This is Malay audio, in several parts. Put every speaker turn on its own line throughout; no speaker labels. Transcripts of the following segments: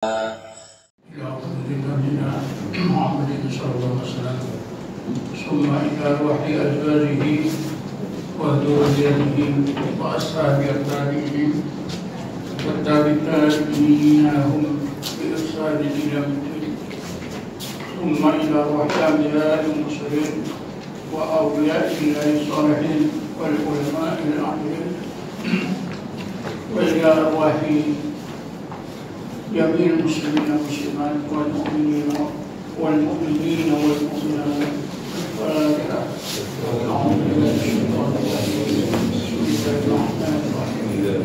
محمد صلى الله عليه وسلم ثم إلى روح أزواجه وذريته وأصحاب التابعين والتابعين لهم بإحسان إلى يوم الدين ثم إلى روح الأنبياء المرسلين وأولياء الله الصالحين والعلماء العاملين وإلى أرواح جميع المسلمين والمسلمات والمؤمنين والمؤمنات والفاتحة. أعوذ بالله من الشيطان الرجيم. بسم الله الرحمن الرحيم.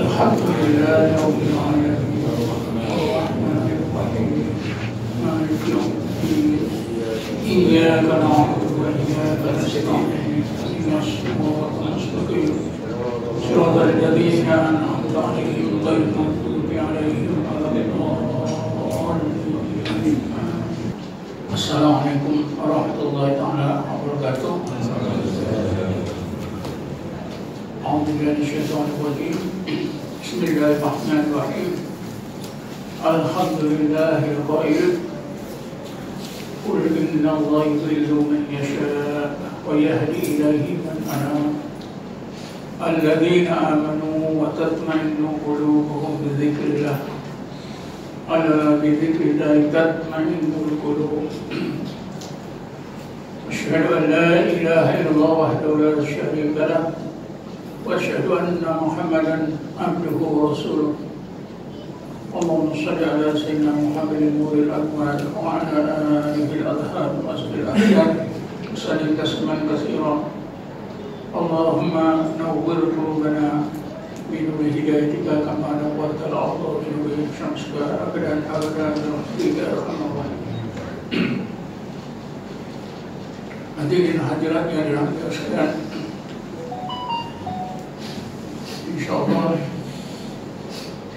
الحمد لله رب العالمين الرحمن الرحيم مالك يوم الدين إياك نعبد وإياك نستعين اهدنا الصراط المستقيم صراط الذين أنعمت عليهم غير المغضوب عليهم ولا الضالين. Assalamualaikum warahmatullahi taala wabarakatuh. A'udzu billahi minasyaitonir rajim. Bismillahirrahmanirrahim. Alhamdulillahil qail. Qul inna Allaha yudhillu man yasha' wa yahdi ilayhi man anab. الذين آمنوا وتطمئن قلوبهم بذكر الله ألا بذكر الله تطمئن القلوب أشهد أن لا إله إلا الله وحده لا شريك له وأشهد أن محمدا عبده ورسوله اللهم صل على سيدنا محمد النور الأكمل وعلى آله الأطهار وأصحابه الأخيار وسلم تسليما كثيرا. اللهم نور قلوبنا بنور هدايتك كما نورت الأرض بنور شمسك أبدا أبدا برحمتك يا أرحم الراحمين. Hadirin hadirat yang dirahmati Allah sekalian, insyaallah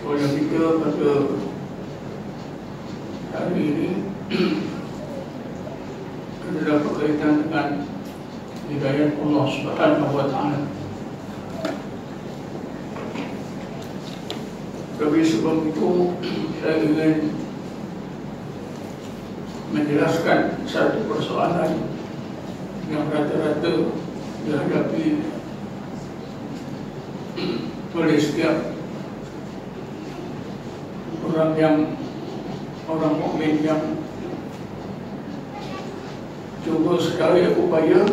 kuliah kita pada hari ini adalah berkaitan dengan hidayah Allah Subhanahu wa taala. Tapi sebelum itu saya ingin menjelaskan satu persoalan yang rata-rata dihadapi oleh setiap orang mukmin yang cuba sekali upaya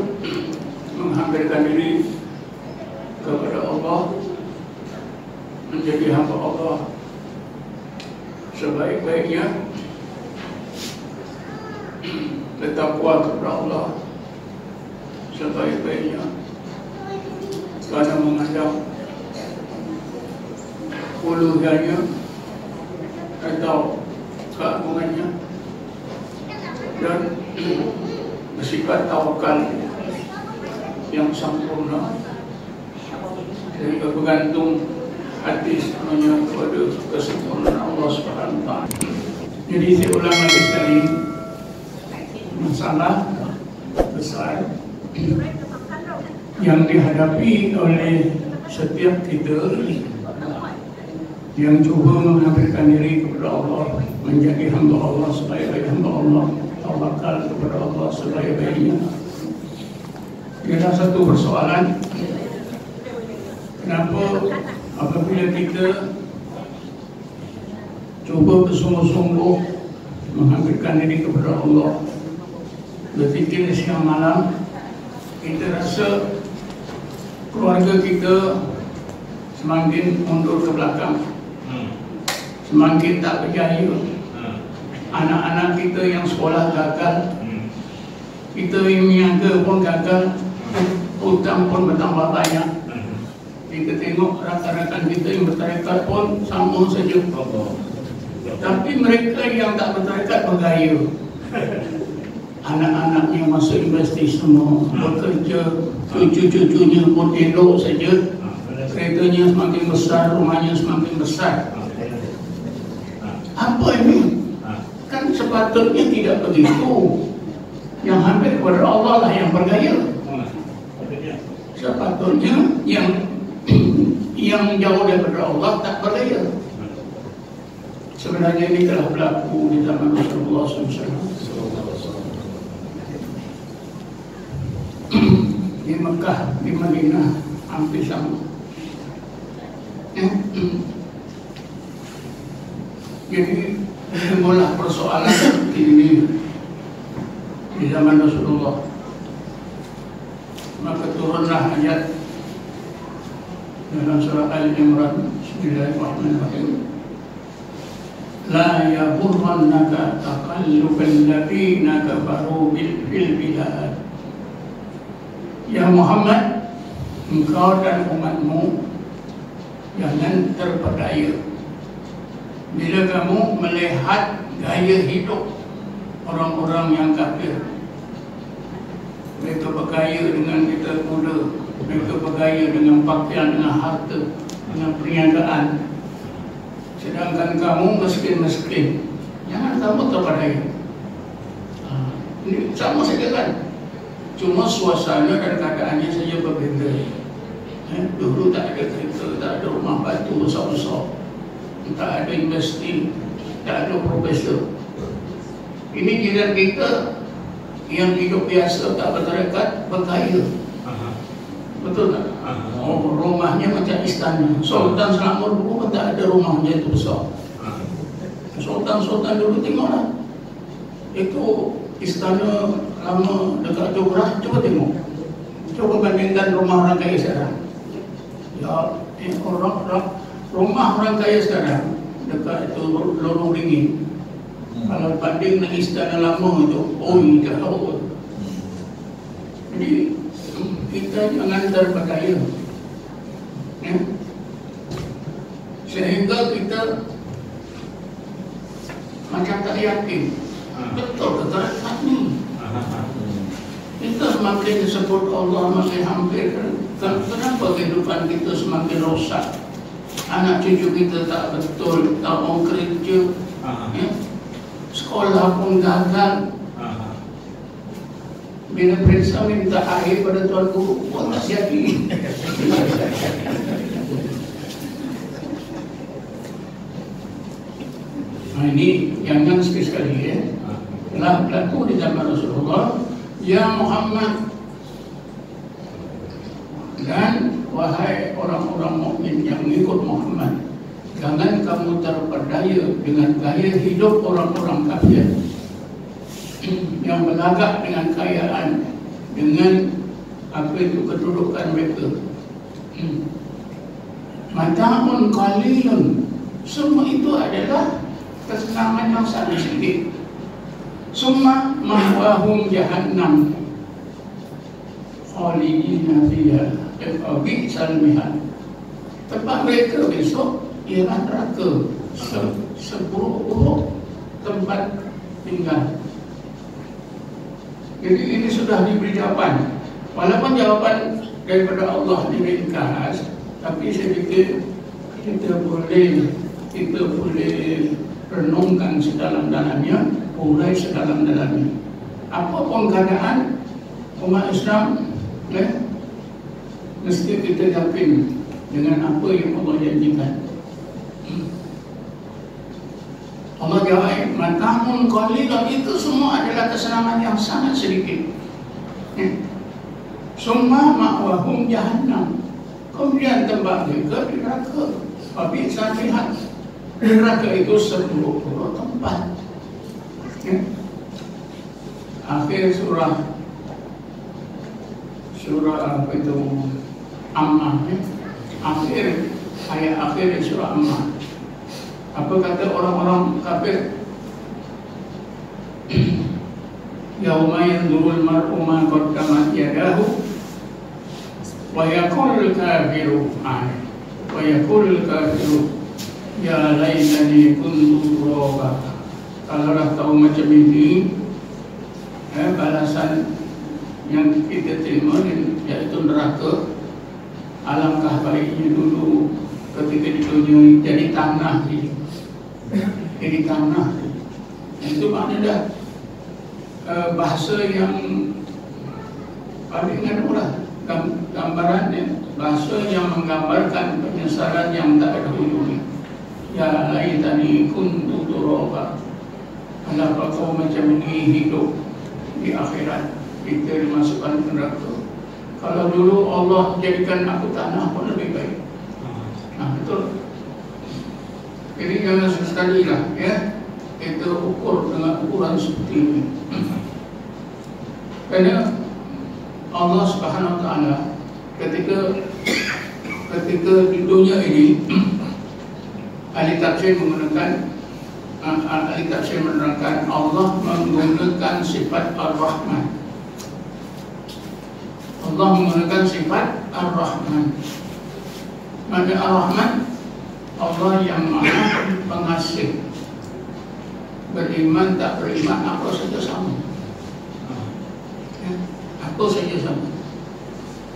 menghampirkan diri kepada Allah, menjadi hamba Allah sebaik-baiknya, bertakwa kepada Allah sebaik-baiknya, karena menghadap uluhiyahnya atau keagungannya, dan bersifat tawakal yang sempurna, sehingga bergantung hati sepenuhnya kepada kesempurnaan Allah Subhanahu wa taala. Jadi saya ulang lagi sekali, masalah besar yang dihadapi oleh setiap kita yang cuba menghampirkan diri kepada Allah, menjadi hamba Allah sebaik-baik hamba Allah, tawakal kepada Allah sebaik-baiknya. Ialah satu persoalan, kenapa apabila kita cuba bersungguh-sungguh menghampirkan diri kepada Allah, berzikir siang malam, kita rasa keluarga kita semakin mundur ke belakang, semakin tak berjaya. Anak-anak kita yang sekolah gagal, kita yang niaga pun gagal, hutang pun bertambah banyak. Kita tengok rakan-rakan kita yang bertarekat pun sama saja. Tapi mereka yang tak bertarekat bergaya. Anak-anaknya masuk universiti semua, bekerja, cucu-cucunya pun elok saja. Keretanya semakin besar, rumahnya semakin besar. Apa ini? Kan sepatutnya tidak begitu. Yang hampir kepada Allah lah yang bergaya. Sepatutnya yang jauh daripada Allah tak bergaya. Sebenarnya ini telah berlaku di zaman Rasulullah SAW. Di Mekah, di Madinah hampir sama. Jadi mula persoalan seperti ini di zaman Rasulullah. Maka turunlah ayat dalam surah Al-Imran, Bismillahirrahmanirrahim. La yaghurrannaka taqallubal ladzina kafaru fil bilad. Ya Muhammad, engkau dan umatmu jangan terpedaya bila kamu melihat gaya hidup orang-orang yang kafir. Mereka bergaya dengan kita muda, mereka bergaya dengan pakaian, dengan harta, dengan perniagaan. Sedangkan kamu miskin-miskin, jangan kamu terpedaya. Ini sama saja kan? Cuma suasana dan keadaannya saja berbeza. Dulu tak ada kereta, tak ada rumah batu besar-besar, tak ada industri, tak ada profesor. Ini jiran kita yang hidup biasa tak bertarekat, berkaya. Betul tak? Oh, rumahnya macam istana. Sultan Selangor dulu tak ada rumah macam itu besar. Sultan-sultan dulu tengoklah, itu istana lama dekat Jogja, coba tengok. Coba bandingkan rumah orang kaya sekarang. Ya, rumah orang kaya sekarang dekat itu lorong ringin. Kalau banding dengan istana lama itu, jauh. Jadi kita jangan terpedaya, sehingga kita macam tak yakin. Betul keterangan ni. Kita semakin disebut Allah makin hampir. Kenapa kehidupan kita semakin rosak? Anak cucu kita tak betul, tak mau kerja, sekolah pun gagal. Bila periksa minta air pada tuan guru, pun tak jadi. Ini jangan sekali-sekali ya. Telah berlaku di zaman Rasulullah. Ya Muhammad dan wahai orang-orang mukmin yang mengikut Muhammad, jangan kamu terpedaya dengan gaya hidup orang-orang kafir yang berlagak dengan kekayaan, dengan apa itu kedudukan mereka. Mata'un qalilun, semua itu adalah kesenangan yang sangat sedikit. Summa ma'wahum jahannam khalidina fiha bi'sal mihad. Tempat mereka besok ialah neraka, seburuk-buruk tempat tinggal. Jadi ini sudah diberi jawaban. Walaupun jawaban daripada Allah diringkas, tapi saya fikir kita boleh renungkan sedalam-dalamnya, urai sedalam-dalamnya. Apapun keadaan umat Islam, mesti kita yakin dengan apa yang Allah janjikan. Allah jawab, mata'un qalilun, itu semua adalah kesenangan yang sangat sedikit. Summa ma'wahum jahannam, kemudian tempat mereka di neraka. Tapi saya lihat neraka itu seburuk-buruk tempat. Akhir surah apa itu Ammah, ayat akhir surah Ammah. Apa kata orang-orang kafir? Yauma yanzurul mar'u ma qaddamat yadahu wa yaqulul kafiru ya laitani kuntu turaba. Kalau dah tahu macam ini, balasan yang kita terima iaitu neraka. Alangkah baiknya dulu ketika di dunia jadi tanah ini. Jadi tanah. Itu maknanya bahasa yang paling adalah gambarannya, bahasa yang menggambarkan penyesalan yang tak ada ujungnya. ya laitani kuntu turaba. Kenapa kau macam ini hidup di akhirat, kita dimasukkan ke neraka? Kalau dulu Allah jadikan aku tanah pun lebih baik. Nah, betul. Jadi jangan sekali lah, ya, kita ukur dengan ukuran seperti ini. Kerana Allah Subhanahu Wa Taala ketika di dunia ini, ahli tafsir menggunakan Allah menggunakan sifat Ar-Rahman. Allah menggunakan sifat Ar-Rahman. Maka Ar-Rahman, Allah yang Maha Pengasih. Beriman tak beriman apa saja sama, ya, apa saja sama.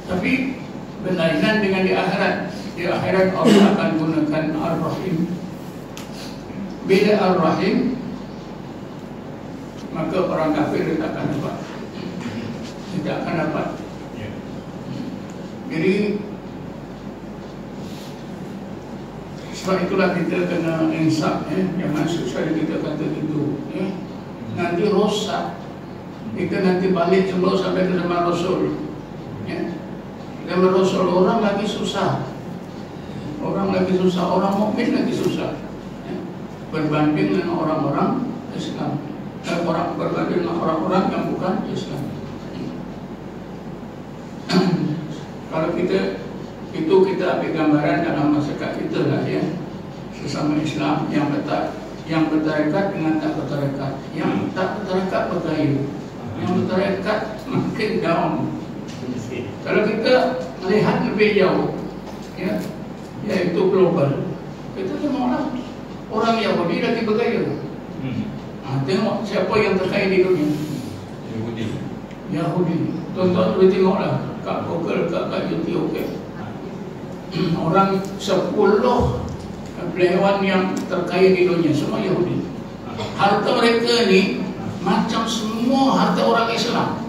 Tapi berlainan dengan di akhirat. Di akhirat Allah akan gunakan Ar-Rahim. Bila Ar-Rahim, maka orang kafir tidak akan dapat. Tidak akan dapat. Jadi sebab itulah kita kena insaf, ya. Jangan sekali kita kata gitu, ya. Nanti rosak. Kita nanti balik semua sampai ke zaman Rasul, ya. Zaman Rasul orang lagi susah. Orang lagi susah, orang mukmin lagi susah, ya. Berbanding dengan orang-orang Islam, berbanding dengan orang-orang yang bukan Islam. Kalau kita ambil gambaran dalam masyarakat kita lah, ya, sesama Islam yang bertarekat dengan tak bertarekat, yang tak bertarekat bergaya, yang bertarekat makin down. Kalau kita melihat lebih jauh, ya, yaitu global, kita tengoklah orang Yahudi lagi bergaya. Tengok siapa yang terkaya di dunia. Yahudi. Tuan-tuan boleh tengoklah kat Google, kat YouTube, okay. Orang 10 belayawan yang terkaya di dunia semua Yahudi. Harta mereka ni macam semua harta orang Islam.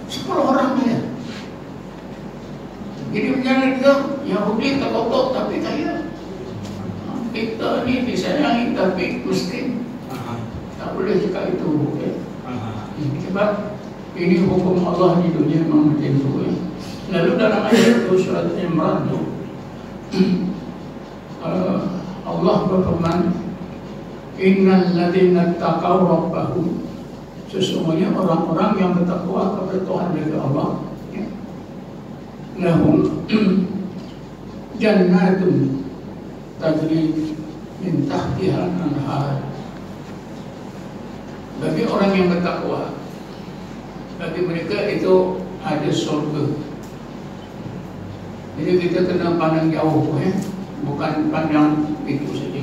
10 orang kaya. Jadi menjadi kita Yahudi terkotok tapi kaya. Kita ni disayangi tapi miskin. Tak boleh cakap itu, okay? Sebab ini hukum Allah di dunia memang macam itu, ya. Lalu dalam ayat itu surat Imran itu, Allah berfirman, innal ladzina taqaw rabbahum, sesungguhnya orang-orang yang bertakwa kepada Tuhan mereka Allah, ya, lahum jannatun tajri min tahtiha al-anhar. Bagi orang yang bertakwa, bagi mereka itu ada surga. Jadi kita kena pandang jauh, ya, bukan pandang itu saja.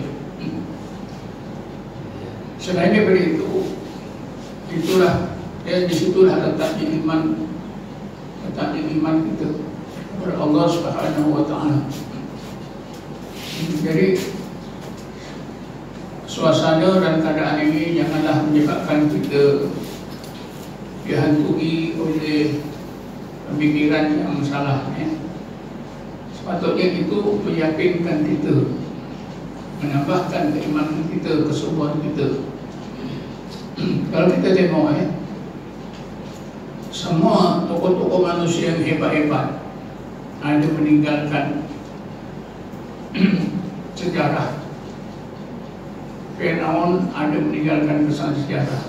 Selain daripada itu, itulah, ya, disitulah letaknya iman kita kepada Allah Subhanahu Wa Taala. Jadi suasana dan keadaan ini janganlah menyebabkan kita dihantui oleh pemikiran yang salah, ya. Sepatutnya itu meyakinkan kita, menambahkan keimanan kita, kesungguhan kita. Kalau kita tengok, ya, semua tokoh-tokoh manusia yang hebat-hebat ada meninggalkan sejarah. Fir'aun ada meninggalkan kesan sejarah.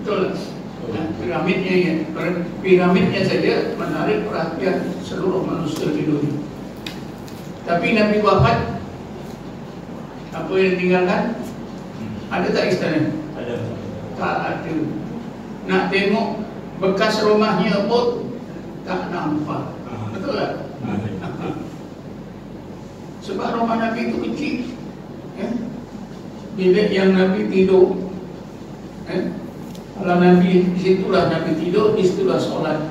Betul. Nah, piramidnya saja menarik perhatian seluruh manusia di dunia. Tapi Nabi wafat, apa yang ditinggalkan? Ada tak istana?
Ada.
Tak ada. Nak tengok bekas rumahnya pun tak nampak. Betul tak? Sebab rumah Nabi itu kecil, ya? Bilik yang Nabi tidur, ya? Kalau Nabi, di situlah Nabi tidur, di situlah solat.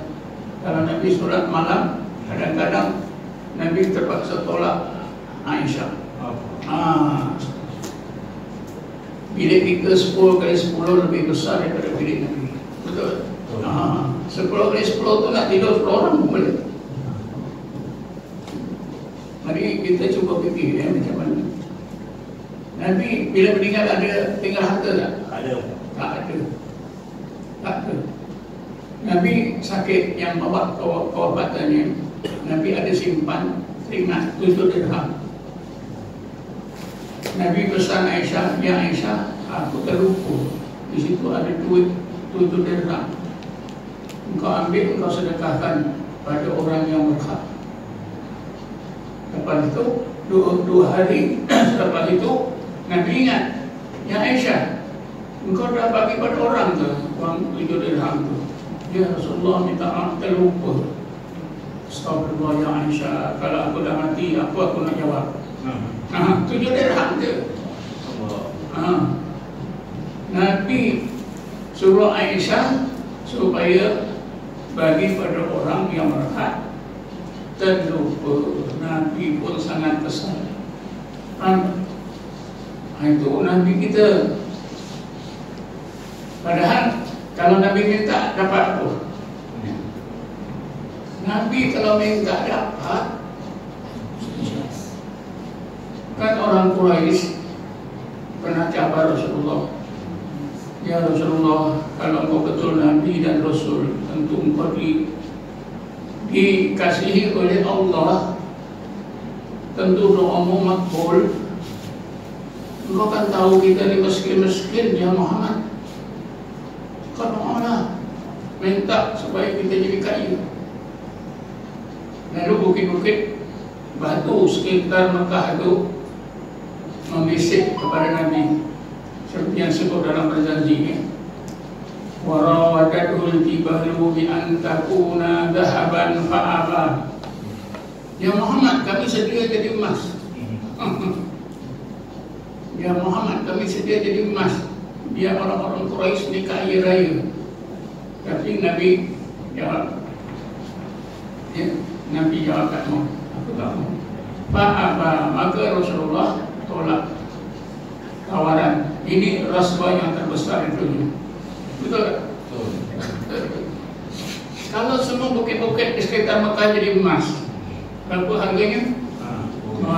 Kalau Nabi solat malam, kadang-kadang Nabi terpaksa tolak Aisyah. Bilik kita 10 kali 10 lebih besar daripada bilik Nabi. Betul? 10 kali 10 tu nak tidur 10 orang pun boleh. Mari kita cuba fikir macam mana. Nabi bila meninggal ada tinggal harta tak?
Ada.
Tak ada. Tak ada. Nabi sakit yang bawa kewafatannya, Nabi ada simpan ingat 7 dirham. Nabi pesan Aisyah, ya Aisyah, aku terlupa. Di situ ada duit 7 dirham. Engkau ambil, engkau sedekahkan pada orang yang berhak. Lepas itu, dua hari selepas itu, Nabi ingat, ya Aisyah, engkau dah bagi pada orang tu uang 7 dirham tu. Ya Rasulullah, minta maaf, terlupa. Astagfirullah ya Aisyah, kalau aku dah mati, aku nak jawab. 7 dirham je. Nabi suruh Aisyah supaya bagi pada orang yang berhak. Terlupa. Nabi pun sangat kesal. Itu Nabi kita. Padahal kalau Nabi minta dapat apa? Nabi kalau minta dapat. Kan orang Quraisy pernah cabar Rasulullah. Ya Rasulullah, kalau engkau betul Nabi dan Rasul, tentu engkau dikasihi oleh Allah, tentu doamu makbul. Engkau kan tahu kita ni miskin-miskin, ya Muhammad. Kau doalah, minta supaya kita jadi kaya. Lalu bukit-bukit batu sekitar Mekah itu membisik kepada Nabi, seperti yang sebut dalam perjanjian. Warawadatuhul tibalu bi an takuna dhahaban fa'aba. Ya Muhammad, kami sedia jadi emas. Ya Muhammad, kami sedia jadi emas. Biar orang-orang Quraisy ni kaya raya. Tapi Nabi jawab, ya, Nabi jawab tak mau. Aku tak mau. Fa'aba. Maka Rasulullah tolak tawaran. Ini rasuah yang terbesar itu. Betul tak? Betul. Kalau semua bukit-bukit di sekitar Mekah jadi emas, berapa harganya?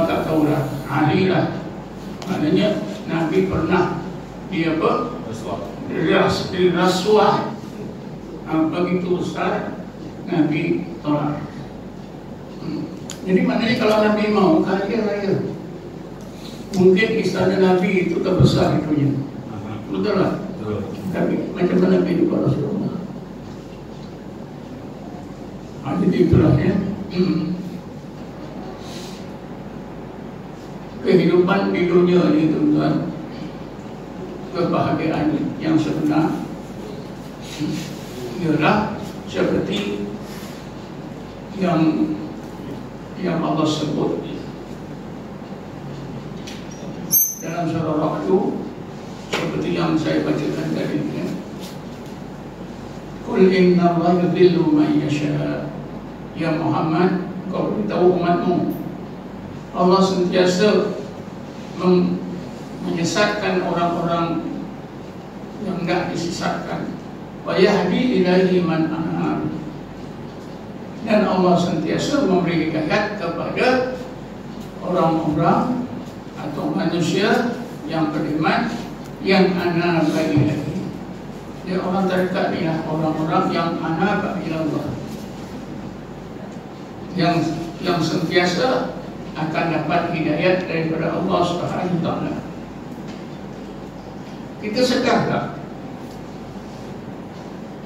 Tak tahulah. Ahlilah. Maknanya Nabi pernah dia apa? Rasuah begitu besar, Nabi tolak. Jadi maknanya kalau Nabi mau kaya raya, mungkin istana Nabi itu terbesar itunya. Betul lah. Tapi macam mana kehidupan Rasulullah? Jadi itulah ya. Kehidupan di dunia ini, tuan-tuan, kebahagiaan yang sebenar ialah seperti yang Allah sebut dalam surah Ra'd, seperti yang saya bacakan tadi, ya. Qul inna Allah yudhillu man yasha. Ya Muhammad, kau beritahu umatmu, Allah sentiasa menyesatkan orang-orang yang tidak disesatkan. Wa yahdi ilaihi man anab. Dan Allah sentiasa memberi hidayah kepada orang-orang atau manusia yang beriman, yang anab ilaihi. Dia orang terdekat ni lah, orang-orang yang anab ilallah, yang sentiasa akan dapat hidayah daripada Allah Subhanahu wa taala. Kita sedar tak?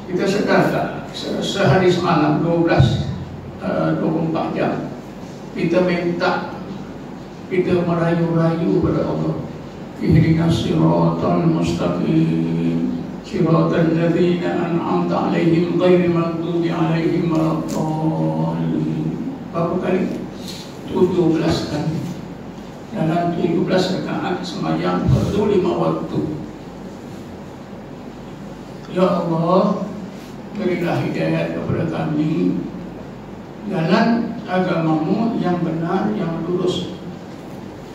Kita sedar tak? Sehari semalam 24 jam kita minta, kita merayu-rayu pada Allah. Ihdinas siratal mustaqim, siratal ladzina an'amta 'alaihim ghairil maghdubi 'alaihim waladdallin. Berapa kali? 17 kali. Dalam 17 rakaat sembahyang fardu 5 waktu. Ya Allah, berilah hidayah kepada kami jalan agamamu yang benar, yang lurus,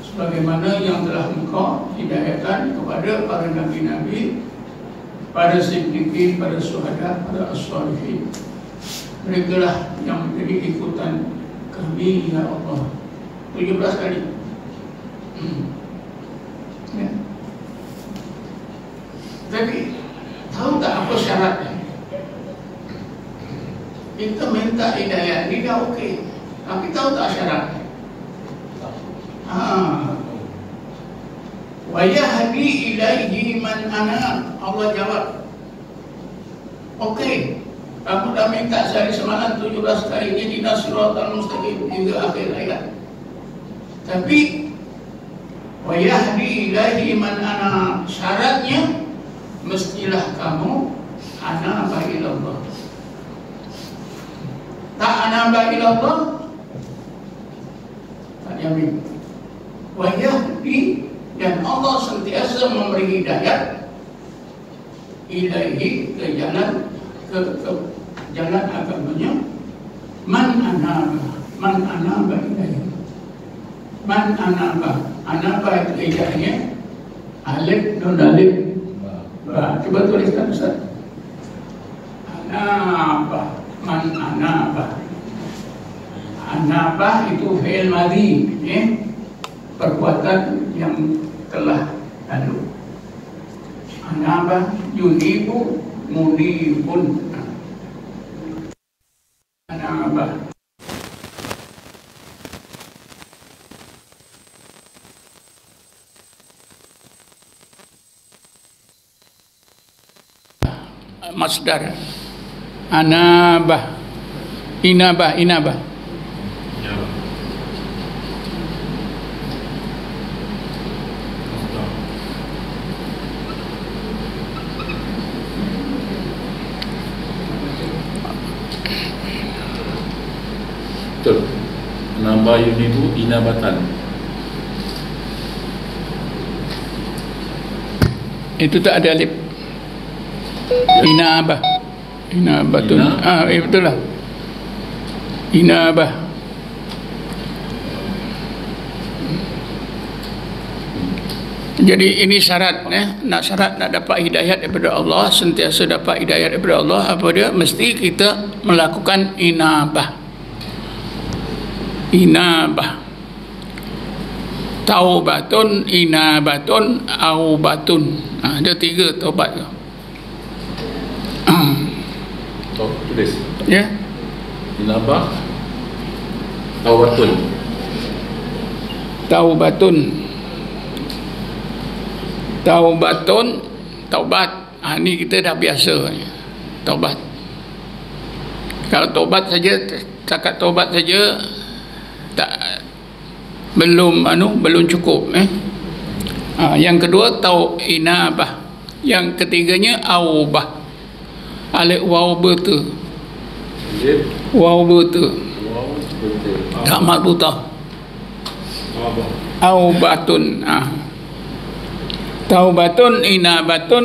sebagaimana yang telah Engkau hidayahkan kepada para nabi-nabi, para siddiqin, para syuhada, para as-salihin. Mereka lah yang menjadi ikutan kami, ya Allah. 17 kali. Ya. Tapi tahu tak apa syaratnya? Kita minta hidayah, ini dah okey. Tapi tahu tak syaratnya? Wa yahdi ilaihi man ana. Allah jawab, okey, kamu dah minta sehari semalam 17 kali ini siratal mustaqim hingga akhir ayat. Tapi wa yahdi ilaihi man ana, syaratnya mestilah kamu anaba ilallah. Tak anaba ilallah, tak jamin. Wa yahdi, dan Allah sentiasa memberi hidayah ilaihi, ke jalan ke jalan agamanya, man anaba ilaihi. Man anaba itu hidayahnya alif dan alif ba. Coba tuliskan Ustaz. Man anaba itu fi'il madhi, perbuatan yang telah lalu. Anaba yunibu munibun. Anaba masdar. Anabah, inabah.
Betul. Anabah yunibu inabatan.
Itu tak ada alif. Inabatun. Betul lah. Inabah. Jadi ini syarat, syarat nak dapat hidayat daripada Allah, sentiasa dapat hidayat daripada Allah, apa dia? Mesti kita melakukan inabah. Taubatun, inabatun, aubatun. Ada 3 taubat tu.
Tulis.
Ya.
Inabah, taubatun.
Taubat. Ni kita dah biasa. Taubat. Kalau taubat saja, cakap taubat saja tak, belum cukup. Yang kedua inabah. Yang ketiganya aubah. Alif waw betul. Waw betul. Tak marbutah. Aubatun. Taubatun, inabatun,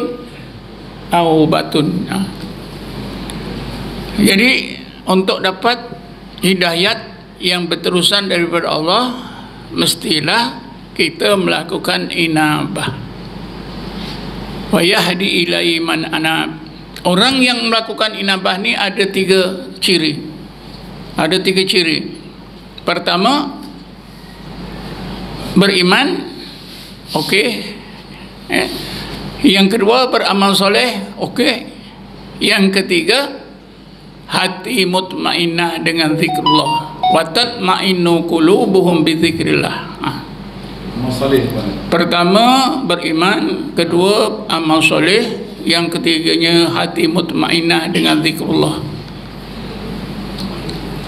aubatun. Jadi untuk dapat hidayat yang berterusan daripada Allah, mestilah kita melakukan inabah. Wa yahdi ilaihi man anab. Orang yang melakukan inabah ni ada 3 ciri. Ada 3 ciri. Pertama, beriman, okey. Yang kedua, beramal soleh, okey. Yang ketiga, hati mutmainnah dengan zikrullah. Wa tatma'innu qulubuhum bi zikrillah. Pertama beriman, kedua amal soleh, yang ketiganya hati mutmainnah dengan zikrullah.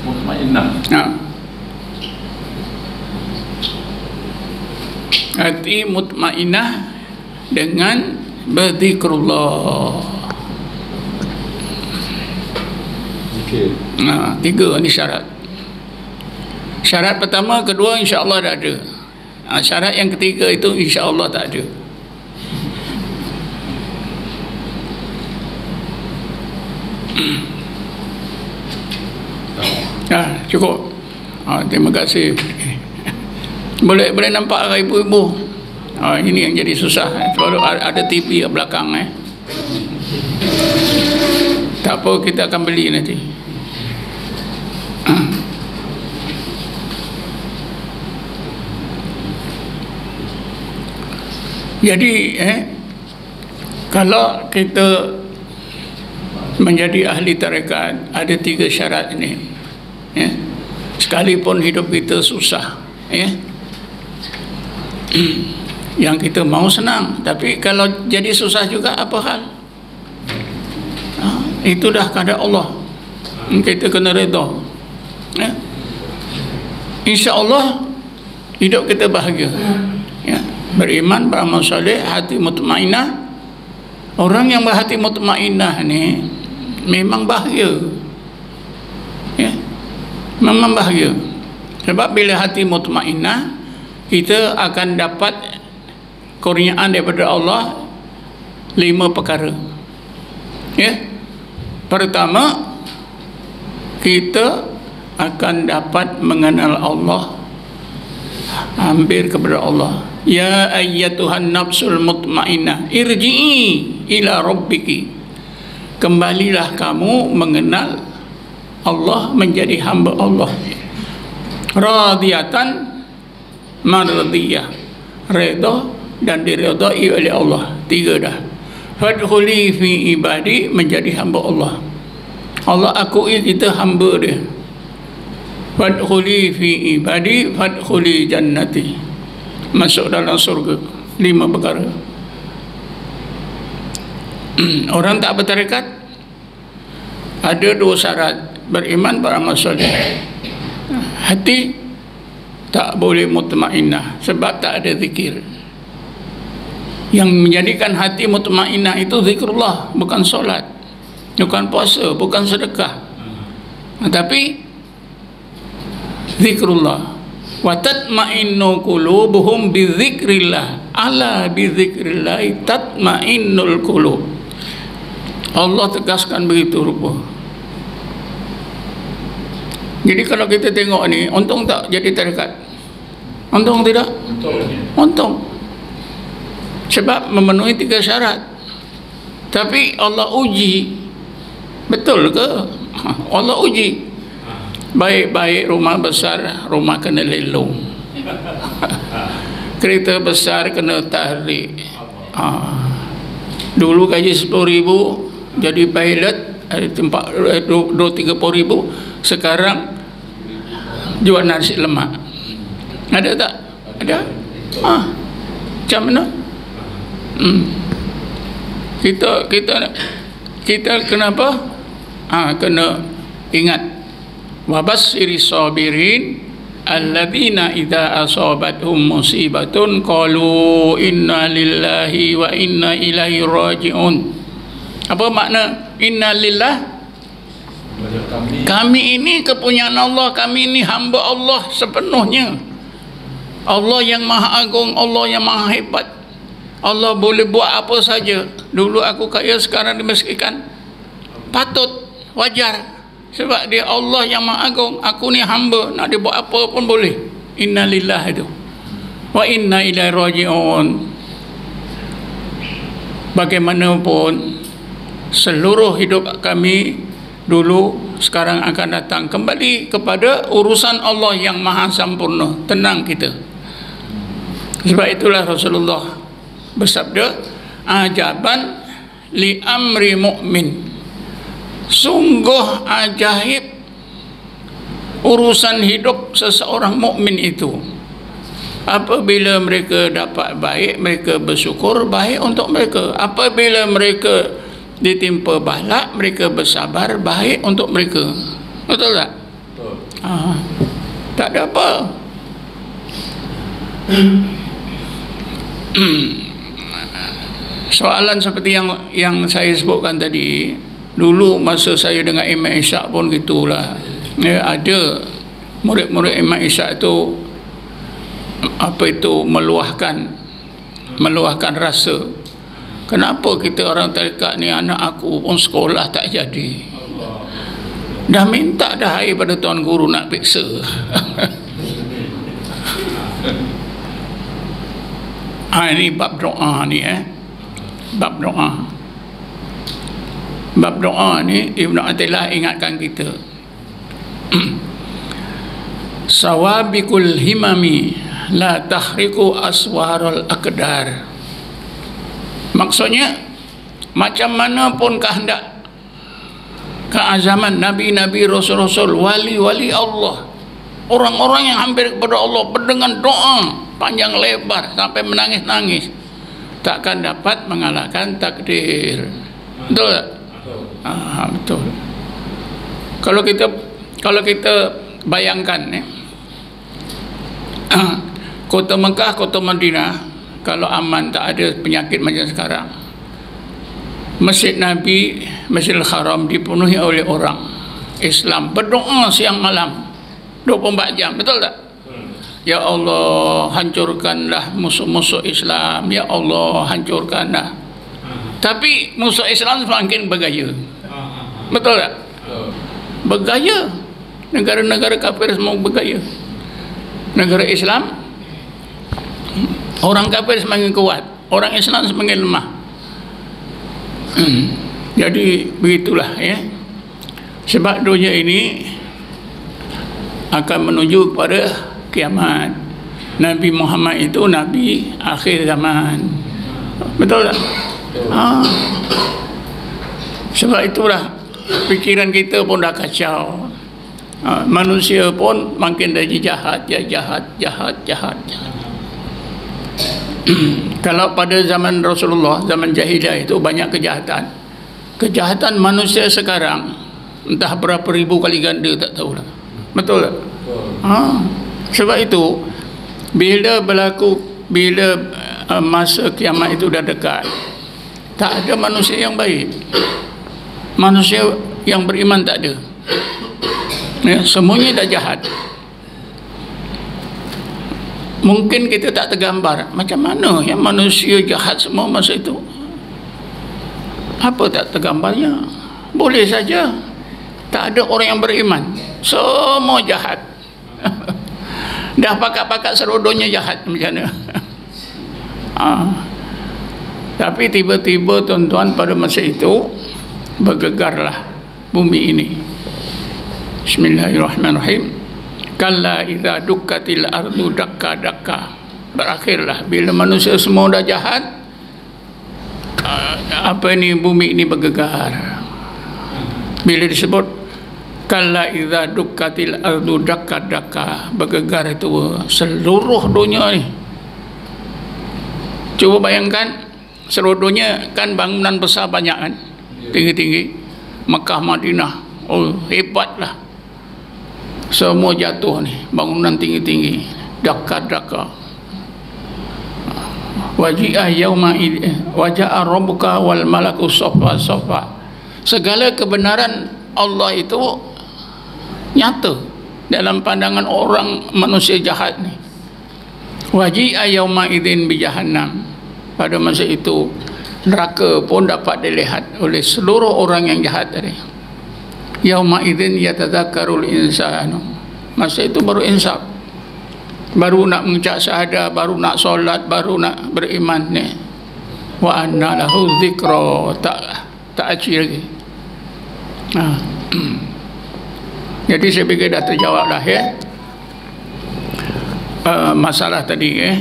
Mutmainnah.
Hati mutmainnah dengan berzikrullah.
Zikir.
3 ni syarat. Syarat pertama, kedua insya-Allah dah ada. Syarat yang ketiga itu insya-Allah tak ada. Cukup. Terima kasih. Boleh nampak ibu-ibu. Ini yang jadi susah. Kalau ada TV kat belakang. Tak apa, kita akan beli nanti. Jadi kalau kita menjadi ahli tarekat, ada 3 syarat ini. Sekalipun hidup kita susah, yang kita mau senang, tapi kalau jadi susah juga apa hal? Itu dah kehendak Allah. Kita kena redha. InsyaAllah hidup kita bahagia. Beriman, beramal soleh, hati mutmainah. Orang yang berhati mutmainah ni memang bahagia. Memang bahagia. Sebab bila hati mutmainah, kita akan dapat kurniaan daripada Allah 5 perkara. Pertama, kita akan dapat mengenal Allah, hampir kepada Allah. Ya ayyatuhan nafsul mutmainnah, irji'i ila rabbiki. Kembalilah kamu mengenal Allah, menjadi hamba Allah. Radiyatan mardiyah, redha dan diridai oleh Allah. 3 dah. Fadkhuli fi ibadi, menjadi hamba Allah. Allah akui kita hamba dia. Fadkhuli fi ibadi, fadkhuli jannati, masuk dalam surga. 5 perkara. Orang tak bertarekat ada 2 syarat: beriman, beramal soleh. Hati tak boleh mutmainnah sebab tak ada zikir. Yang menjadikan hati mutmainnah itu zikrullah, bukan solat, bukan puasa, bukan sedekah, tapi zikrullah. Wa tatma'innu qulubuhum bi dzikrillah, ala bi dzikrillah tatma'innul qulub. Allah tegaskan begitu rupa. Jadi kalau kita tengok ni, untung tak jadi tarekat? Untung tidak? Untung. Sebab memenuhi 3 syarat. Tapi Allah uji. Betul ke? Allah uji. Baik-baik rumah besar, rumah kena lelong. Kereta besar kena tarik. Dulu gaji 10,000 jadi pilot, ada tempat 20-30 ribu. Sekarang jual nasi lemak. Ada tak? Ada. Macam mana? Kita kenapa? Kena ingat. Wabassiri sabirin alladzina idza asabathum musibatun qalu inna lillahi wa inna ilaihi raji'un. Apa makna inna lillah? Kami ini kepunyaan Allah, kami ini hamba Allah sepenuhnya. Allah yang maha agung, Allah yang maha hebat. Allah boleh buat apa saja. Dulu aku kaya, sekarang dimiskinkan. Patut, wajar. Sebab dia Allah yang maha agung, aku ni hamba, nak dia buat apa pun boleh. Inna lillah itu. Wa inna ilaihi raji'un. Bagaimanapun, seluruh hidup kami dulu, sekarang akan datang kembali kepada urusan Allah yang maha sempurna. Tenang kita. Sebab itulah Rasulullah bersabda, ajaban li amri mu'min, sungguh ajaib urusan hidup seseorang mukmin itu. Apabila mereka dapat baik, mereka bersyukur, baik untuk mereka. Apabila mereka ditimpa balak, mereka bersabar, baik untuk mereka. Betul tak? Betul. Tak ada apa. Soalan seperti yang saya sebutkan tadi, dulu masa saya dengan Imam Ishaq pun gitulah. Ada murid-murid Imam Ishaq itu meluahkan rasa, kenapa kita orang tarekat ni, anak aku pun sekolah tak jadi, dah minta dah air pada tuan guru nak periksa. Ini bab doa ni, bab doa. Bab doa ni Ibn Athilah ingatkan kita. Sawabikul himami la tahriku aswarul aqdar. Maksudnya macam mana pun kehendak, keazaman Nabi-Nabi, Rasul-Rasul, wali-wali Allah, orang-orang yang hampir kepada Allah dengan doa panjang lebar sampai menangis-nangis, takkan dapat mengalahkan takdir. Betul tak? Betul. Kalau kita bayangkan kota Mekah, kota Madinah, kalau aman, tak ada penyakit macam sekarang. Masjid Nabi, Masjidil Haram dipenuhi oleh orang Islam, berdoa siang malam 24 jam, betul tak? Ya Allah, hancurkanlah musuh-musuh Islam. Ya Allah, hancurkanlah. Tapi musuh Islam semakin bergaya. Betul tak? Bergaya. Negara-negara kafir semua bergaya. Negara Islam, orang kafir semakin kuat, orang Islam semakin lemah. Jadi begitulah ya. Sebab dunia ini akan menuju kepada kiamat. Nabi Muhammad itu Nabi akhir zaman. Betul tak? Sebab itulah pikiran kita pun dah kacau. Manusia pun makin dah jahat. Kalau pada zaman Rasulullah, zaman jahiliyah itu banyak kejahatan. Kejahatan manusia sekarang entah berapa ribu kali ganda, tak tahulah. Betul tak? Sebab itu bila masa kiamat itu dah dekat, tak ada manusia yang baik, manusia yang beriman tak ada ya, semuanya dah jahat. Mungkin kita tak tergambar macam mana yang manusia jahat semua masa itu. Apa tak tergambarnya? Boleh saja. Tak ada orang yang beriman, semua jahat. Dah pakat-pakat serodonya jahat macam mana. Tapi tiba-tiba tuan-tuan, pada masa itu bergegarlah bumi ini. Bismillahirrahmanirrahim. Kalla idza dukkatil ardu dakka. Berakhirlah bila manusia semua dah jahat, apa ini, bumi ini bergegar. Bila disebut kalla idza dukkatil ardu dakka, bergegar itu seluruh dunia ni. Cuba bayangkan, seluruhnya kan bangunan besar banyak kan, tinggi-tinggi, Mekah, Madinah, oh hebatlah. Semua jatuh ni, bangunan tinggi-tinggi, dakka. Waji'ah yauma waja'a rabbuka wal malaku saffa. Segala kebenaran Allah itu nyata dalam pandangan orang manusia jahat ni. Waji'a yauma idzin bi jahannam. Pada masa itu neraka pun dapat dilihat oleh seluruh orang yang jahat tadi. Yauma idzin yatadzakkarul insanu. Masa itu baru insaf, baru nak mengucap syahadah, baru nak solat, baru nak beriman ni. Wa anna lahu dzikra, tak aci lagi. Jadi saya fikir dah terjawab dah ya masalah tadi ya.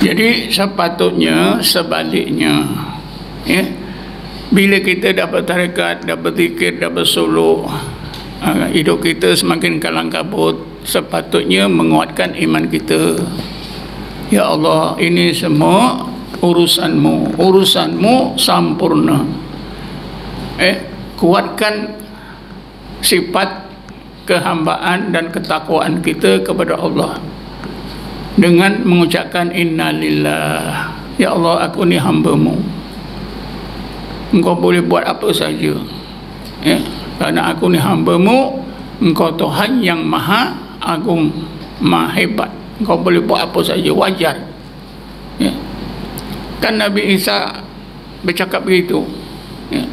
Jadi sepatutnya sebaliknya ya, bila kita dapat tarekat, dapat zikir, dapat suluk, hidup kita semakin kalang kabut, sepatutnya menguatkan iman kita. Ya Allah, ini semua urusanmu sampurna. Kuatkan sifat kehambaan dan ketakwaan kita kepada Allah dengan mengucapkan innalillah. Ya Allah, aku ni hamba-Mu, Engkau boleh buat apa saja ya, kerana aku ni hamba-Mu, Engkau Tuhan yang maha agung, maha hebat, Engkau boleh buat apa saja, wajar ya. Kan Nabi Isa bercakap begitu ya.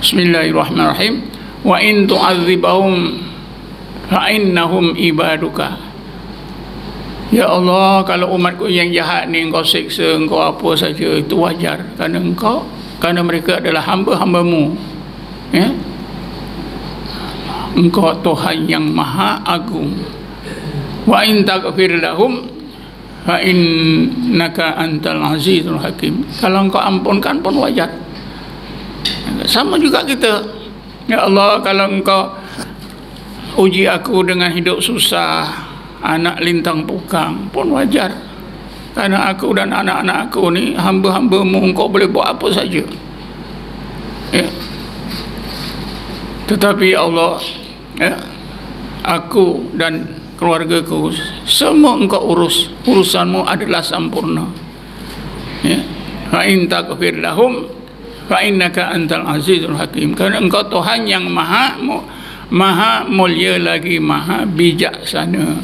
Bismillahirrahmanirrahim. Wa in tu'adzibahum fa innahum ibaduka. Ya Allah, kalau umatku yang jahat ni Engkau siksa, Engkau apa saja, itu wajar kerana mereka adalah hamba-hamba-Mu ya. Engkau Tuhan yang maha agung. Wa in taghfir lahum fa innaka antal azizul hakim. Kalau engkau ampunkan pun wajar. Sama juga kita, ya Allah, kalau engkau uji aku dengan hidup susah, anak lintang pukang, pun wajar. Karena aku dan anak-anak aku ni hamba-hambamu, engkau boleh buat apa saja, ya. Tetapi Allah, ya, aku dan keluargaku semua engkau urus, urusanmu adalah sempurna, ya. Fa in taghfir lahum fa innaka antal azizul hakim. Karena engkau Tuhan yang maha mulia lagi maha bijaksana.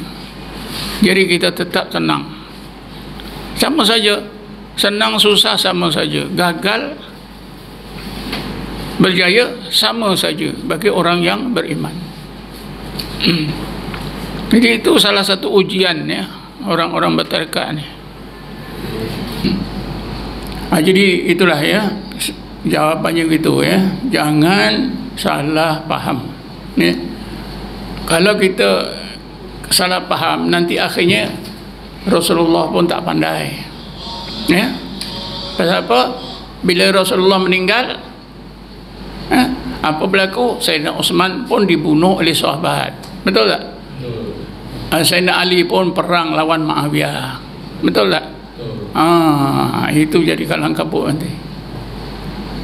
Jadi kita tetap tenang, sama saja, senang susah sama saja, gagal berjaya sama saja bagi orang yang beriman. Jadi itu salah satu ujian, ya, orang-orang bertarekat ni. Jadi itulah, ya, jawapannya gitu, ya. Jangan salah faham, ya. Kalau kita salah faham, nanti akhirnya Rasulullah pun tak pandai, ya. Pasal apa? Bila Rasulullah meninggal, apa berlaku? Sayyidina Uthman pun dibunuh oleh sahabat, betul tak? Sayyidina Ali pun perang lawan Muawiyah, betul tak? Itu jadi kalang kabut nanti.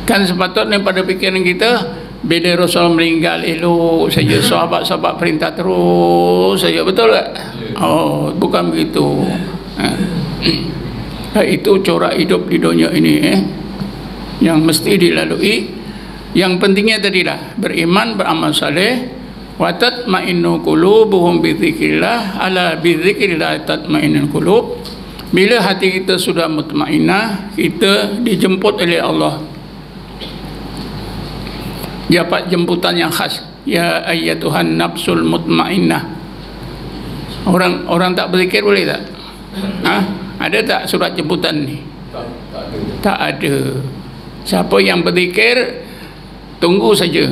Kan sepatutnya pada fikiran kita, bila Rasul meninggal elok saja, sahabat-sahabat perintah terus saja, betul tak? Oh, bukan begitu. Itu corak hidup di dunia ini, yang mesti dilalui. Yang pentingnya tadilah beriman, beramal saleh. Wa tatma'innu qulubuhum bi dzikrillah, ala bi dzikrillah tatma'innul qulub. Bila hati kita sudah mutmainnah, kita dijemput oleh Allah. Dapat jemputan yang khas, ya ayyatuhan nafsul mutmainnah. Orang tak berzikir boleh tak? Ada tak surat jemputan ni? Tak ada. Siapa yang berzikir, tunggu saja,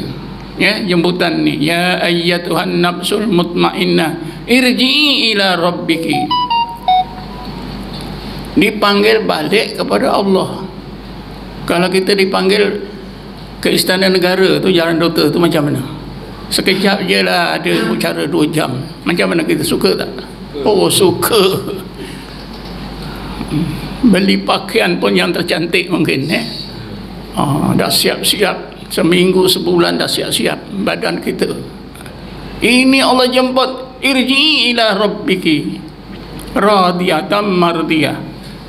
ya, jemputan ni, ya ayyatuhan nafsul mutmainnah irji'i ila rabbiki. Dipanggil balik kepada Allah. Kalau kita dipanggil ke istana negara tu, jalan doktor tu macam mana? Sekejap je lah, ada bicara 2 jam. Macam mana, kita suka tak? Oh, suka. Beli pakaian pun yang tercantik mungkin, dah siap-siap, seminggu sebulan dah siap-siap badan kita. Ini Allah jemput, irji'i ila rabbiki radiyatan mardiyah,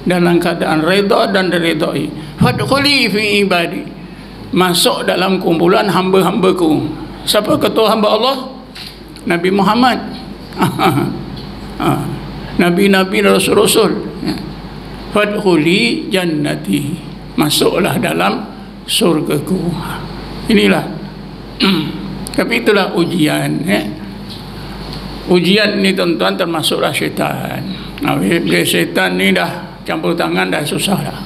dalam keadaan reda dan diredai. Fadkhuli fi ibadi, masuk dalam kumpulan hamba-hambaku. Siapa ketua hamba Allah? Nabi Muhammad. Nabi-nabi, rasul-rasul. Fadkhuli jannati, masuklah dalam surgaku. Inilah. Tapi itulah ujian, ujian ni tuan-tuan termasuklah syaitan. Bila syaitan ni dah campur tangan, dah susah lah.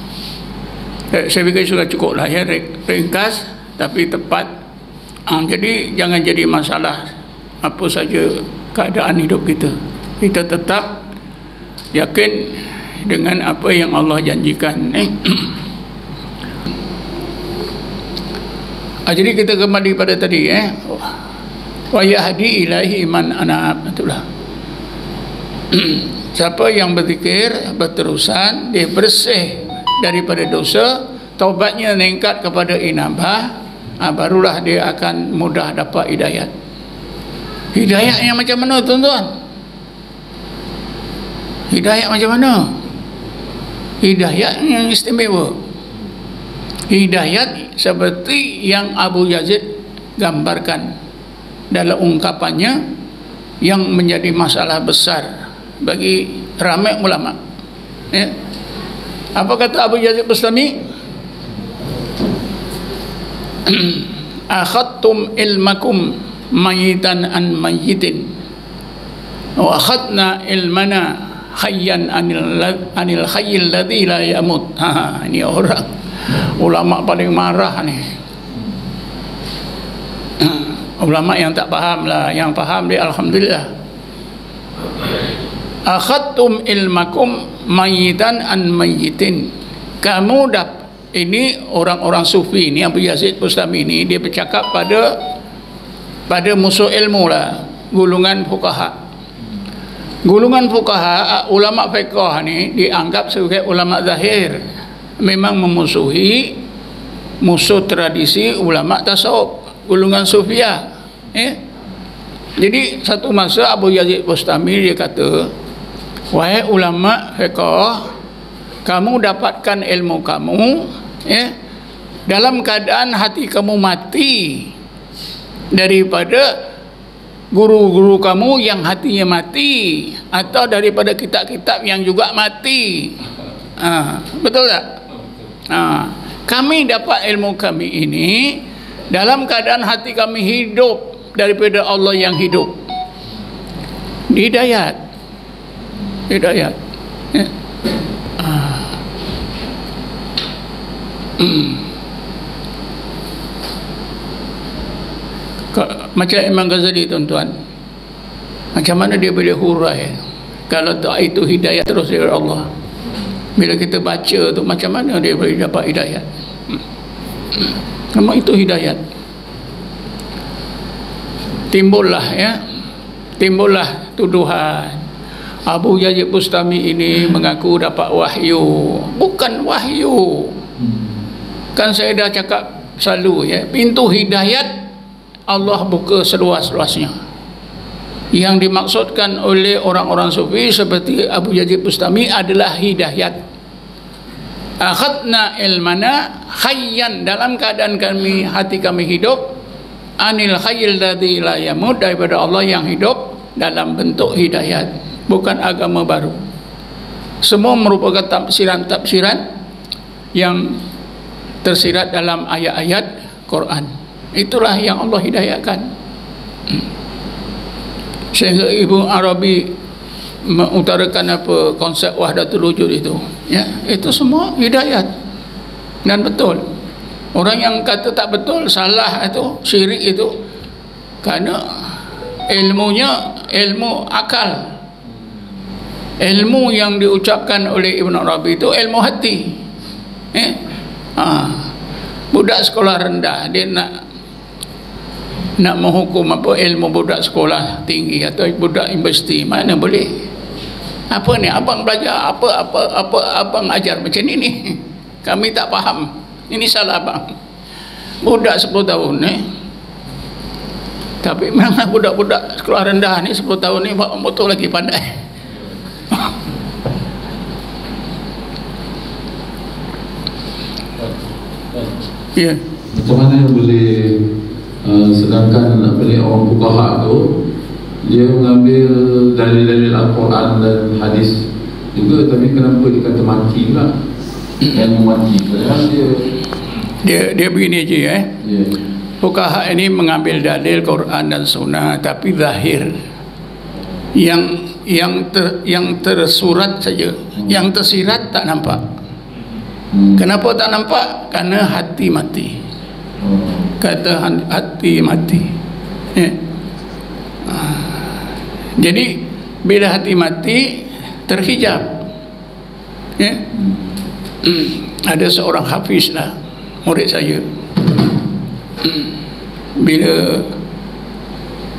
Saya fikir sudah cukup lah, ya, ringkas tapi tepat. Jadi jangan jadi masalah apa saja keadaan hidup kita. Kita tetap yakin dengan apa yang Allah janjikan. Jadi kita kembali pada tadi, wa yahdi ilaihi man anab. Itulah. Siapa yang berzikir berterusan, dia bersih daripada dosa, taubatnya meningkat kepada inabah, barulah dia akan mudah dapat hidayat. Hidayat yang macam mana, tuan-tuan? Hidayat macam mana? Hidayat yang istimewa. Hidayat seperti yang Abu Yazid gambarkan dalam ungkapannya, yang menjadi masalah besar bagi ramai ulama. Apa kata Abu Yazid Bustami? Akhadtum ilmakum mayitan an mayitin, wa akhadna ilmana hayyan anil hayyil ladzi la yamut. Ini orang ulama paling marah ni. Ulama yang tak faham lah, yang faham dia alhamdulillah. akhadtum ilmakum mayyitan an mayyitin. Kamu ini orang-orang sufi ni, Abu Yazid Bustami ni, dia bercakap pada musuh ilmu lah, gulungan fuqaha. Gulungan fuqaha, ulama fiqh ni dianggap sebagai ulama zahir, memang memusuhi musuh tradisi ulama tasawuf, gulungan sufiah. Jadi satu masa Abu Yazid Bustami dia kata, wahai ulama fiqh, kamu dapatkan ilmu kamu dalam keadaan hati kamu mati daripada guru-guru kamu yang hatinya mati, atau daripada kitab-kitab yang juga mati. Betul tak? Kami dapat ilmu kami ini dalam keadaan hati kami hidup daripada Allah yang hidup. Hidayat. Macam Imam Ghazali, tuan-tuan, macam mana dia boleh hurai kalau tak itu hidayah terus dari Allah? Bila kita baca tu, macam mana dia boleh dapat hidayah? Memang itu hidayah. Timbullah tuduhan Abu Yazid Bustami ini mengaku dapat wahyu. Bukan wahyu. Kan saya dah cakap selalu pintu hidayat Allah buka seluas-luasnya. Yang dimaksudkan oleh orang-orang sufi seperti Abu Yazid Bustami adalah hidayat. Akhadna ilmana hayyan, dalam keadaan kami, hati kami hidup, anil khayyil ladzi la yamut, daripada Allah yang hidup, dalam bentuk hidayat, bukan agama baru. Semua merupakan tafsiran-tafsiran yang tersirat dalam ayat-ayat Quran. Itulah yang Allah hidayahkan. Sehingga Ibnu Arabi mengutarakan apa konsep wahdatul wujud itu, itu semua hidayat dan betul. Orang yang kata tak betul, salah itu, syirik itu, kerana ilmunya ilmu akal. Ilmu yang diucapkan oleh Ibnu Arabi itu ilmu hati. Budak sekolah rendah dia nak menghukum apa ilmu budak sekolah tinggi atau budak universiti, mana boleh? Apa ni abang belajar, apa abang ajar macam ni kami tak faham, ini salah abang. Budak 10 tahun tapi memang budak-budak sekolah rendah ni 10 tahun ni betul lagi pandai. Ya.
Macam mana boleh sedangkan orang fuqaha tu dia mengambil dalil-dalil Al-Quran dan hadis juga, tapi kenapa dia kata mati pula? Yang mati padahal dia
begini je fuqaha ini mengambil dalil Quran dan Sunnah tapi zahir, yang tersurat saja, yang tersirat tak nampak. Kenapa tak nampak? Karena hati mati. Kata hati mati. Jadi bila hati mati terhijab. Ada seorang hafiz lah, murid saya.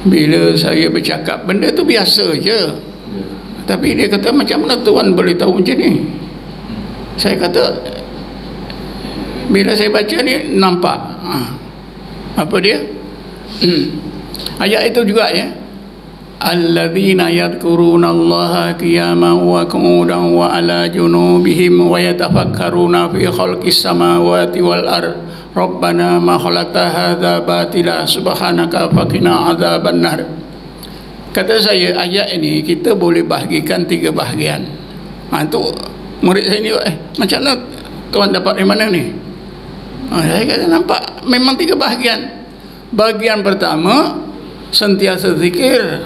Bila saya bercakap benda tu biasa je, tapi dia kata macam mana tuan boleh tahu macam ni? Saya kata bila saya baca ni nampak. Apa dia? Ayat itu juga alladzina yadhkurunallaha qiyaman wa qu'udan wa ala junubihim wa yatafakkaruna fi khalqis samawati wal ard rabbana ma khalaqta hadza batila subhanaka faqina adzabannar. Kata saya, ayat ini kita boleh bahagikan 3 bahagian. Tu murid saya ni, macam mana tuan dapat dari mana ni? Saya kata nampak memang 3 bahagian. Bahagian pertama sentiasa zikir,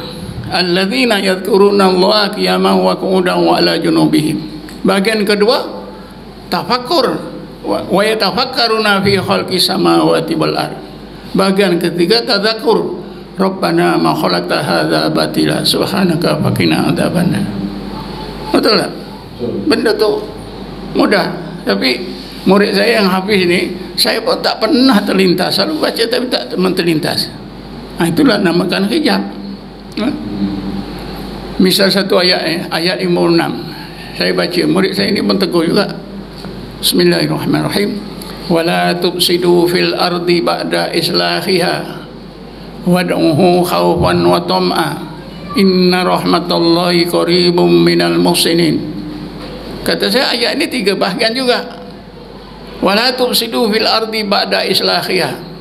alladzina yadhkurunallaha qiyaman wa qu'udan wa ala junubihim. Bahagian kedua tafakkur, wa yatafakkaruna fi khalqis samawati wal ard. Bahagian ketiga tadzakur, rabbana ma khalaqta hadza batila subhanaka faqina adzabannar. Betul tak? Benda tu mudah. Tapi murid saya yang hafiz ini, saya pun tak pernah terlintas. Selalu baca tapi tak terlintas. Itulah namakan hijab. Misal satu ayat, ayat 56, saya baca, murid saya ini pun tegur juga. Bismillahirrahmanirrahim. Wala tufsidu fil ardi ba'da islahiha wad'uhu khawfan wa tam'a inna rahmatallahi qaribum minal muhsinin. Kata saya, ayat ini 3 bahagian juga. Wala tufsidu fil ardi ba'da islahiha,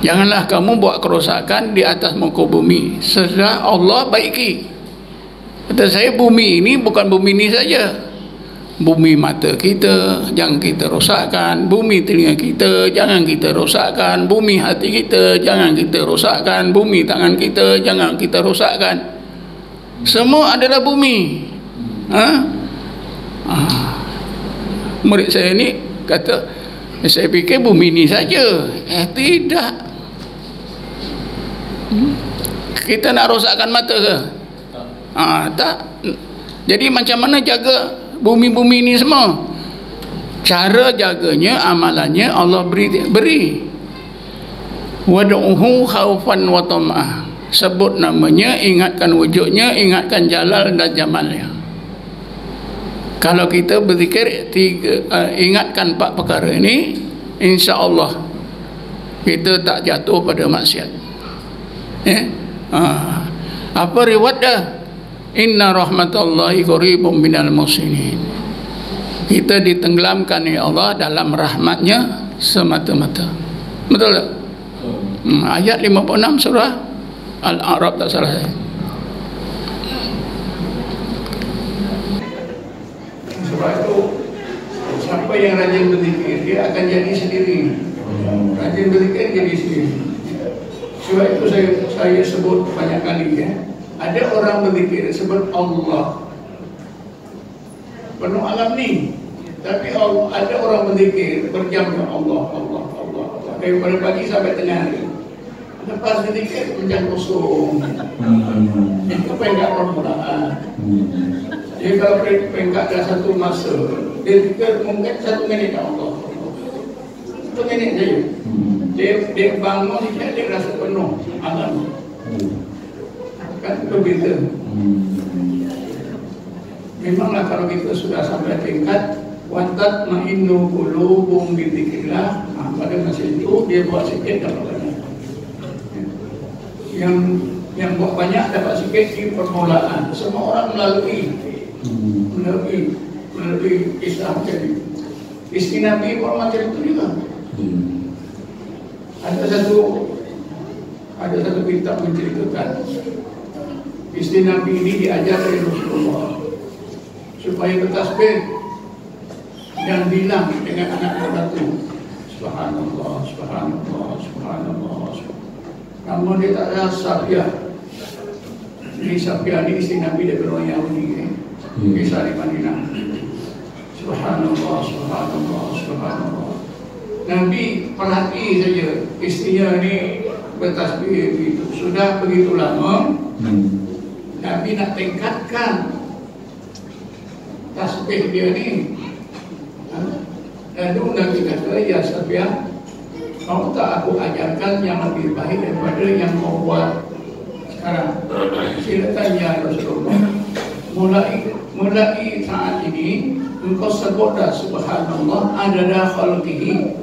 janganlah kamu buat kerosakan di atas muka bumi setelah Allah baiki. Kata saya, bumi ini bukan bumi ini saja. Bumi mata kita jangan kita rosakkan, bumi telinga kita jangan kita rosakkan, bumi hati kita jangan kita rosakkan, bumi tangan kita jangan kita rosakkan. Semua adalah bumi. Murid saya ni kata, saya fikir bumi ni saja. Tidak. Kita nak rosakkan mata ke? Tak. Jadi macam mana jaga bumi-bumi ini semua? Cara jaganya, amalannya Allah beri. Wad'uhu khaufan wa tam'ah, sebut namanya, ingatkan wujudnya, ingatkan jalal dan jamalnya. Kalau kita berzikir ingatkan 4 perkara ini, insya-Allah kita tak jatuh pada maksiat. Apa reward dah? Inna rahmatallahi qaribum minal muhsinin. Kita ditenggelamkan ya Allah dalam rahmatnya semata-mata. Betul tak? Ayat 56 surah Al-A'raf, tak salah saya. Sebab itu siapa yang rajin berzikir, dia akan jadi sendiri. Rajin berzikir jadi sendiri. Sebab itu saya sebut banyak kali ya. Ada orang berzikir sebut Allah penuh alam ni, tapi ada orang berzikir berjam-jam Allah daripada pagi sampai tengah hari. Lepas berzikir macam kosong. Itu peringkat permulaan. Jadi kalau peringkat dah satu masa, dia fikir mungkin 1 minit Allah, 1 minit saja. Dia bangun, dia rasa penuh alam. Kan berbeza. Memanglah kalau kita sudah sampai tingkat watat ma'innu qulubum bidzikrillah, pada masa itu dia buat sikit dapat banyak. Yang buat banyak dapat sikit di permulaan. Semua orang melalui Islam jadi. Istri Nabi pun macam itu juga. Ada satu kitab menceritakan istri Nabi ini diajar oleh Rasulullah supaya bertasbih dan bilang dengan anak batu, subhanallah, subhanallah, subhanallah. Namun dia tak ada Safiyah. Ini Safiyah ini istri Nabi dari orang Yahudi, kisah di Madinah. Subhanallah, subhanallah, subhanallah. Nabi perhati saja istrinya ini bertasbih begitu. Sudah begitu lama, Nabi nak tingkatkan tasbih dia ni. Lalu Nabi kata, ya Safiyah, mau tak aku ajarkan yang lebih baik daripada yang kau buat sekarang? Silakan ya Rasulullah. Mulai saat ini engkau sebut dah subhanallah adada khalqihi.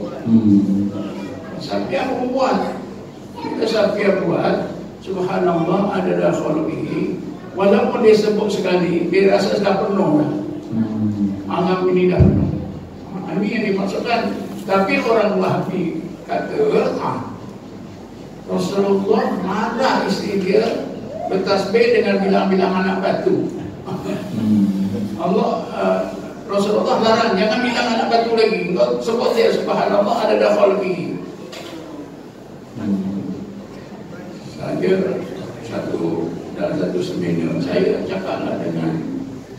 Safiyah membuat. Kita Safiyah buat subhanallah adada khalqihi. Walaupun dia sebut sekali, dia rasa sudah penuh dah. Alam ini dah penuh. Ini yang dimaksudkan. Tapi orang Wahabi kata, Rasulullah marah isteri dia bertasbih dengan bilang-bilang anak batu. Rasulullah larang, jangan bilang anak batu lagi. Engkau sebut dia subhanallah adada khalqihi. Saja dalam satu seminar saya cakaplah dengan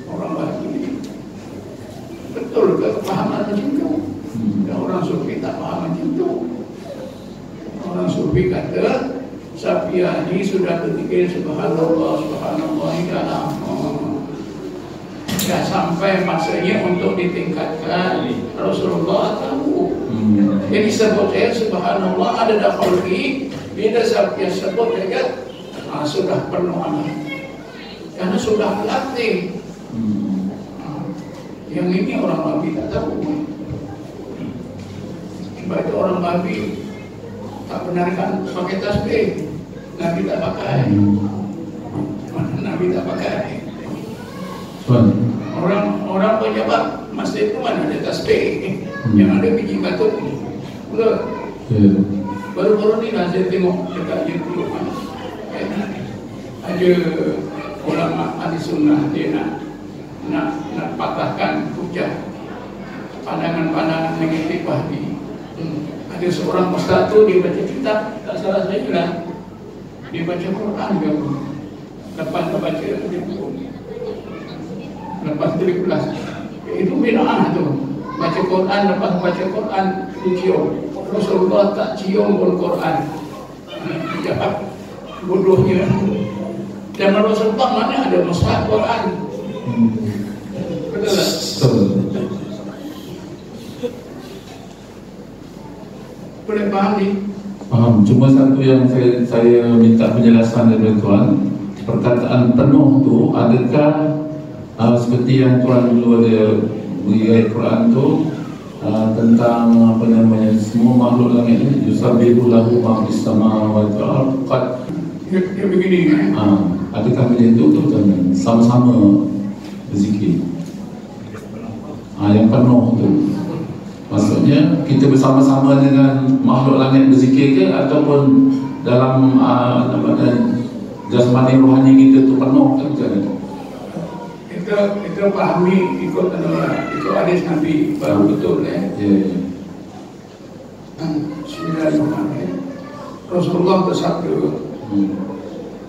orang Wahabi, betul ke kepahaman macam itu? Dan orang Sufi tak faham macam itu. Orang Sufi kata Safiyah ini sudah berzikir subhanallah, subhanallah ini dalam sampai masanya untuk ditingkatkan. Rasulullah tahu. Jadi sebut saya subhanallah ada dafalki, bila saya sebut saja sudah penuh amal. Karena sudah latih. Yang ini orang babi tak tahu. Sebab itu orang babi tak benarkan pakai tasbih. Nabi tak pakai. Nabi tak pakai. Orang pejabat masjid itu mana ada tasbih, yang ada biji batu. Betul. Baru-baru ni lah saya tengok dekat YouTube ada ulama ahli sunnah dia nak patahkan hujah pandangan-pandangan negatif Wahhabi. Ada seorang ustaz tu dia baca kitab, tak salah saya lah, dia baca Quran dia pun. Lepas baca dia pun. Lepas 13 itu bid'ah tu. Baca Quran, lepas baca Quran dicium. Rasulullah tak cium pun Quran. Jawab bodohnya. Dan Rasulullah mana ada mushaf Quran? Betul tak? Boleh faham ni?
Faham. Cuma satu yang saya minta penjelasan dari tuan, perkataan penuh tu adakah seperti yang Tuan dulu ada beri ayat Quran tu tentang apa namanya, semua makhluk langit ni yusabbihu lahu ma fis samawati wal ard.
Dia begini
adakah macam tu tuan? Sama-sama berzikir. Yang penuh tu maksudnya kita bersama-sama dengan makhluk langit berzikir ke, ataupun dalam jasmani rohani kita tu penuh ke macam mana?
Kita pahami ikut hadis Nabi baru betul Bismillahirrahmanirrahim. Rasulullah bersabda,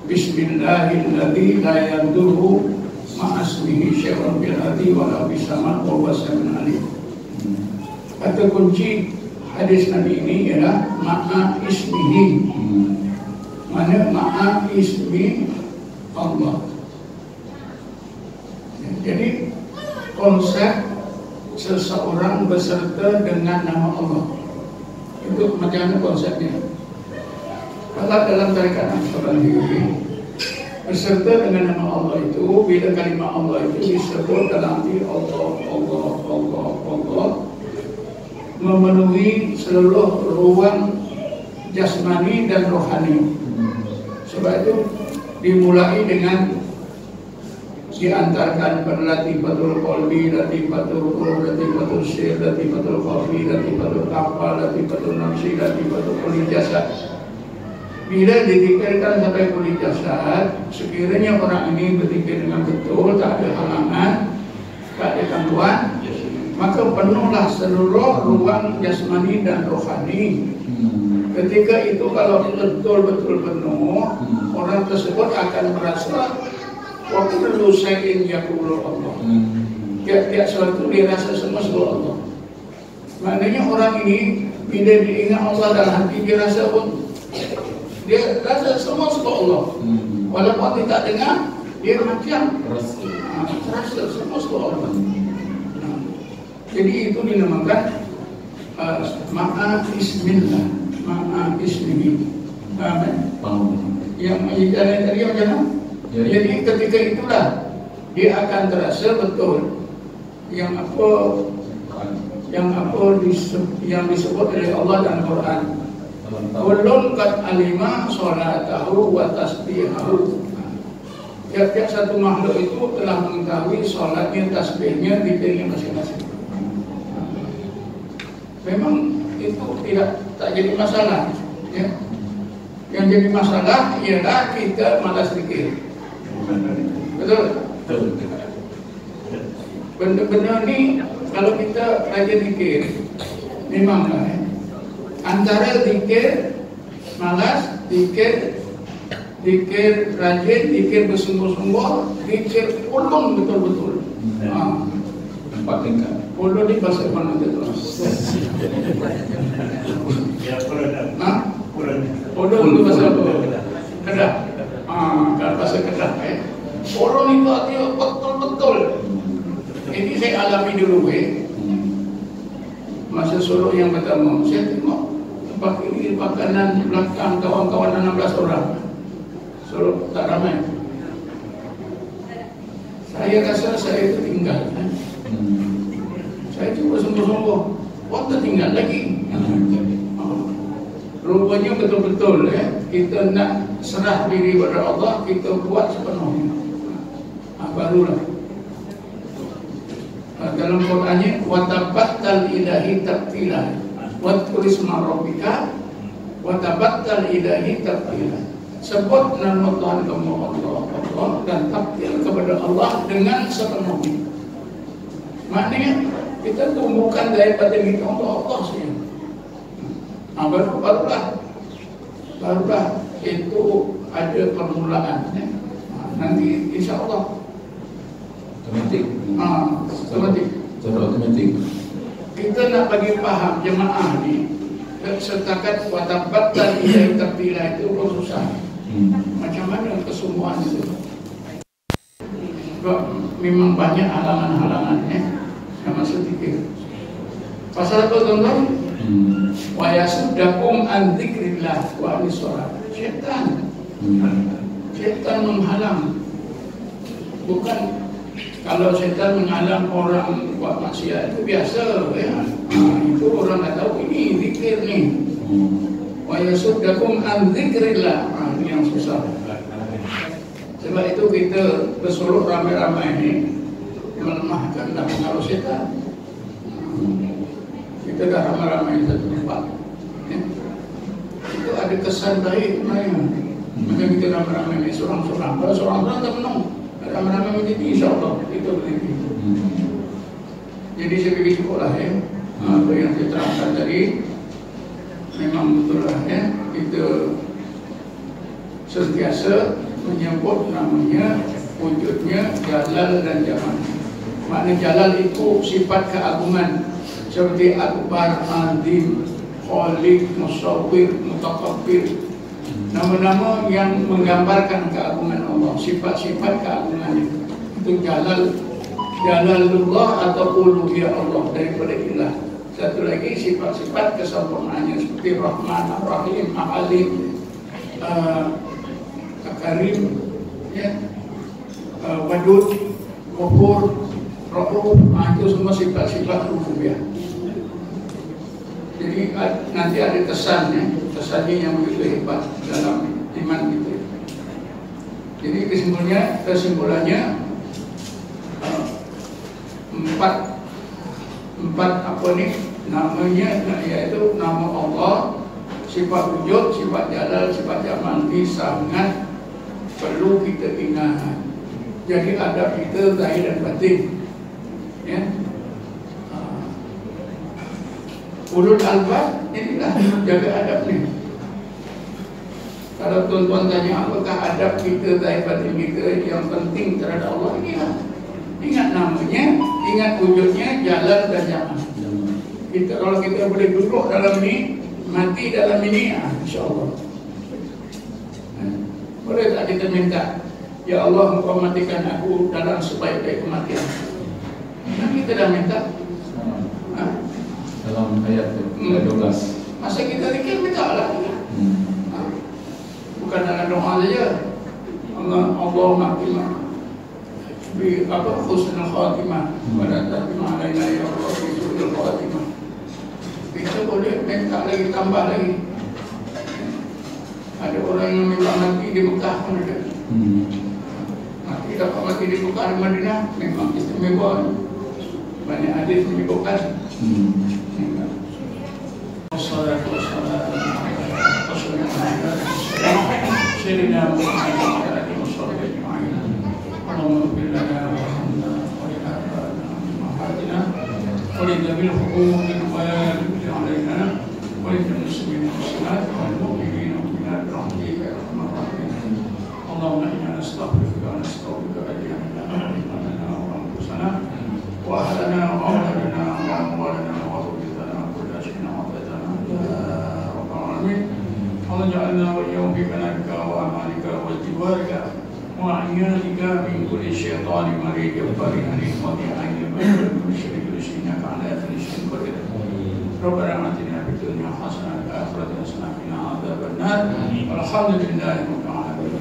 Bismillahirrahmanirrahim, la yadurru ma'asmihi syai'un bil ardi wala fis sama' wa huwa samiul alim. Kata kunci hadis Nabi ini ialah ma'a ismihi. Mana ma'a ismi Allah. Jadi konsep seseorang beserta dengan nama Allah itu macam mana konsepnya? Kalau dalam tarekat Naqsyabandi beserta dengan nama Allah itu, bila kalimat Allah itu disebut dalam diri Allah memenuhi seluruh ruang jasmani dan rohani. Sebab itu dimulai dengan diantarkan berlatifatul qalbi, latifatul ruh, latifatul syir, latifatul khafi, latifatul afal, latifatul nafsi, latifatul kulli jasad. Bila didikirkan sampai kulli jasad, sekiranya orang ini berzikir dengan betul, tak ada halangan, tak ada gangguan, maka penuhlah seluruh ruang jasmani dan rohani. Ketika itu kalau betul-betul penuh, orang tersebut akan merasa waktu dulu saya ingin yaqulu Allah. Tiap-tiap sesuatu dia rasa semua sebut Allah. Maknanya orang ini bila diingat Allah dalam hati, dia rasa pun dia rasa semua sebut Allah. Walaupun dia tak dengar, dia macam rasa semua sebut Allah. Jadi itu dinamakan ma'a ismillah, ma'a ismihi. Amin. Yang ayat tadi macam mana? Jadi ketika itulah dia akan terasa betul yang disebut oleh Allah dalam Quran. Kullun qad alima sholatahu wa tasbihahu. Tiap-tiap satu makhluk itu telah mengetahui sholatnya, tasbihnya, zikirnya masing-masing. Memang itu tak jadi masalah. Ya. Yang jadi masalah ialah kita malas zikir. Betul? Benda-benda ni kalau kita rajin zikir, memanglah antara zikir malas, zikir rajin, zikir bersungguh-sungguh, zikir ulun betul-betul.
Empat tingkat.
Ulun ni bahasa mana tu? Ulun itu bahasa apa? Kedah. Kalau bahasa Kedah Ulun itu artinya betul-betul. Ini saya alami dulu masa Solo yang pertama, saya tengok tempat kiri, tempat kanan, belakang, kawan-kawan 16 orang. Solo tak ramai. Saya rasa saya tertinggal. Saya cuba sungguh-sungguh, tertinggal lagi. Rupanya betul-betul kita nak serah diri kepada Allah, kita buat sepenuhnya. Barulah dalam Qurannya watabattal ilahi tabtila, wadhkur isma rabbika watabattal ilahi tabtila. Sebut nama Tuhan kamu Allah dan tabtil kepada Allah dengan sepenuhnya. Maknanya kita tumbuhkan daripada kita Allah saja. Barulah itu ada permulaan. Nanti insya Allah otomatik. Kita nak bagi faham jemaah ni setakat watabattal ilahi tabtila itu susah. Macam mana kesungguhan itu? Memang banyak halangan-halangannya yang masuk fikir. Pasal apa tuan-tuan? Wa yasuddakum an dzikrillah wa anis shalah. Syaitan menghalang. Bukan kalau syaitan menghalang orang buat maksiat itu biasa itu orang tak tahu ini zikir ni. Wa yasuddakum an dzikrillah. Ini yang susah. Sebab itu kita bersuruh ramai-ramai ni melemahkan dan pengaruh syaitan. Kita dah ramai-ramai di satu tempat. Itu ada kesan baik sebenarnya. Maka kita ramai-ramai ni seorang-seorang. Kalau seorang-seorang tak menang, ramai-ramai menjadi insyaAllah kita boleh. Jadi saya pergi cukup lah apa yang saya terangkan tadi. Memang betul lah kita sentiasa menyebut namanya, wujudnya Jalal dan Jamal. Makna Jalal itu sifat keagungan seperti Akbar, Azim, Khaliq, Musawwir, Mutakabbir. Nama-nama yang menggambarkan keagungan Allah, sifat-sifat keagungan itu Jalalullah atau uluhiyah Allah daripada ilah. Satu lagi sifat-sifat kesempurnaannya seperti Rahman, Ar-Rahim, Al-Alim, Karim, Wadud, Ghafur, Ra'uf. Itu semua sifat-sifat rububiyah. Jadi nanti ada kesannya yang begitu hebat dalam iman kita. Jadi kesimpulannya empat apa ni namanya, yaitu nama Allah, sifat wujud, sifat jalal, sifat jamal ini sangat perlu kita ingat. Jadi adab kita zahir dan batin. Ulul albab inilah jaga adab ni. Kalau tuan-tuan tanya apakah adab kita zahir batin kita yang penting terhadap Allah, inilah. Ingat namanya, ingat wujudnya, jalal dan jamal. Kalau kita boleh duduk dalam ni, mati dalam ini, insyaAllah. Boleh tak kita minta, ya Allah engkau matikan aku dalam sebaik-baik kematian. Nah, kita dah minta
dalam ayat 12.
Masa kita zikir minta lah. Bukan dalam doa saja. Allah makimah bi husnul khatimah wa la tahtimah alaina ya Allah bi husnul khatimah. Kita boleh minta lagi, tambah lagi. Ada orang yang minta mati di Mekah pun ada. Mati dapat mati di Mekah, di Madinah memang istimewa. Banyak hadis menyebutkan. Wassalatu wassalamu ala rasulillah sayyidina Muhammad wa ala alihi washabbihi ajma'in. Allahumma ighfir lana warhamna wa li abaina ummahatina wa li jami'il huquqil walidayni alaina wa li muslimin muslimat wal mu'minina mu'minat rahmatika ya arhamar rahimin. Allahumma inna nastaghfiruka wa nastaghfiruka ajma'ina wa anfusana wa ahlana wa awladana wa amwalana wa dhurriyyatana wa kulla shay'in a'tana ya rabbal alamin. Allah ja'alna wa iyyakum fi manamika wa amalika wa jiwarika وأعياذك من كل شيطان مريض جبار عنيد وضيع من كل شر إنك على كل شيء قدير ربنا آتنا في الدنيا حسنة وفي الآخرة حسنة وقنا عذاب النار والحمد لله رب العالمين.